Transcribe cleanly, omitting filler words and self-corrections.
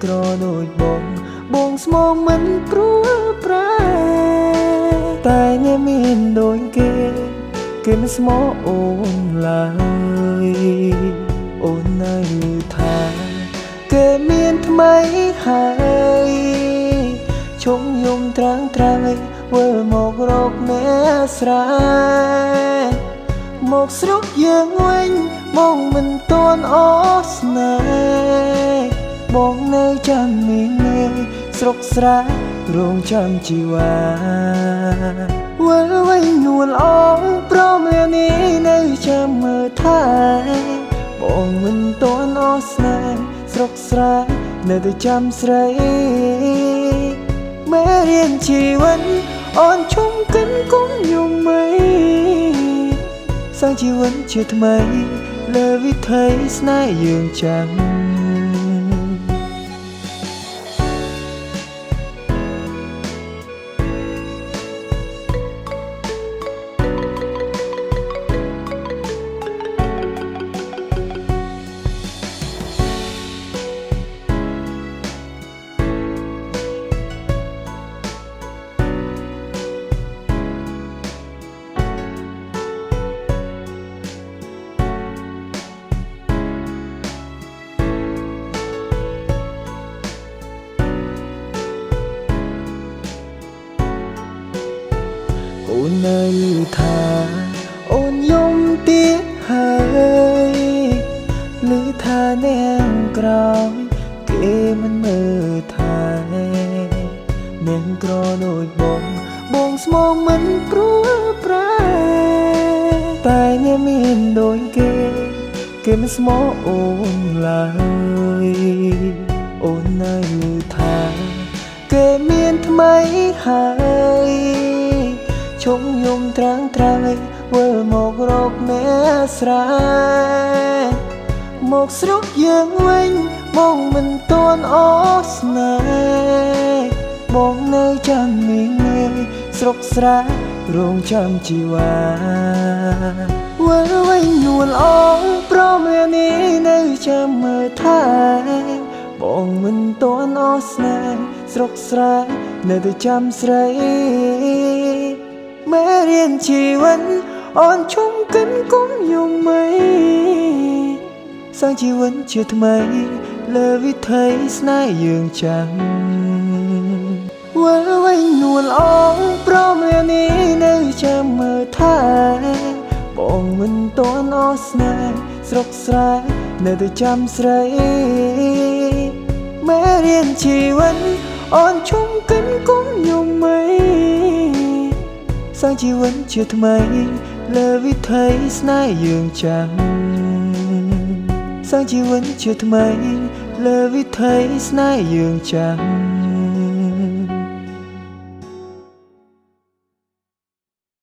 ក្រដូចបងស្មងមិនព្រួលប្រែតែញ៉ែមានដូចគេមិនស្មោអូនឡើយអូននៅថាគេមានថ្មីហើយឈុំយំត្រាំងវិលមករកអ្នកស្រែមកស្រុកយើងវិញបងមិនទាន់អស្នេហ៍បងនៅចាំមីមេស្រុកស្រែរងចាំជីវ៉ាវិលវិញនួនអងព្រមលានេះនៅចាំមើលថែបងមិនទាន់អស្នេហ៍ស្រុកស្រែនៅតែចាំស្រីមេរៀនជីវិតអូនជុំកិនគុំយំមីសាងជីវិតជាថ្មីលើវិថីស្នេហ៍យើងចាំអូននៅថាអូនយំទៀតហើយឮថាអ្នកក្រោយគេមិនមើលថែអ្នកក្រដូចបងស្មងមិនព្រួលប្រែតែញ៉ែមានដូចគេមិនស្មោអូនឡើយអូននៅថាគេមានថ្មីហើយឈុំយំត្រាំងវិលមករកអ្នកស្រែមកស្រុកយើងវិញបងមិនទាន់អស្នេហ៍បងនៅចាំមីមេស្រុកស្រែរងចាំជីវ៉ាវិលវិញនួនអងព្រមលានេះនៅចាំមើលថែបងមិនទាន់អស្នេហ៍ស្រុកស្រែនៅតែចាំស្រីមេរៀនជីវិតអូនជុំកិនគុំយំមីសាងជីវិតជាថ្មីលើវិថីស្នេហ៍យើងចាំវិលវិញនួនអងព្រមលានេះនៅចាំមើលថែបងមិនទាន់អស្នេហ៍ស្រុកស្រែនៅតែចាំស្រីមេរៀនជីវិតអូនជុំកិនគុំយំមីសាងជីវិតជាថ្មីលើវិថីស្នេហ៍យើងចាំសាងជីវិតជាថ្មីលើវិថីស្នេហ៍យើងចាំ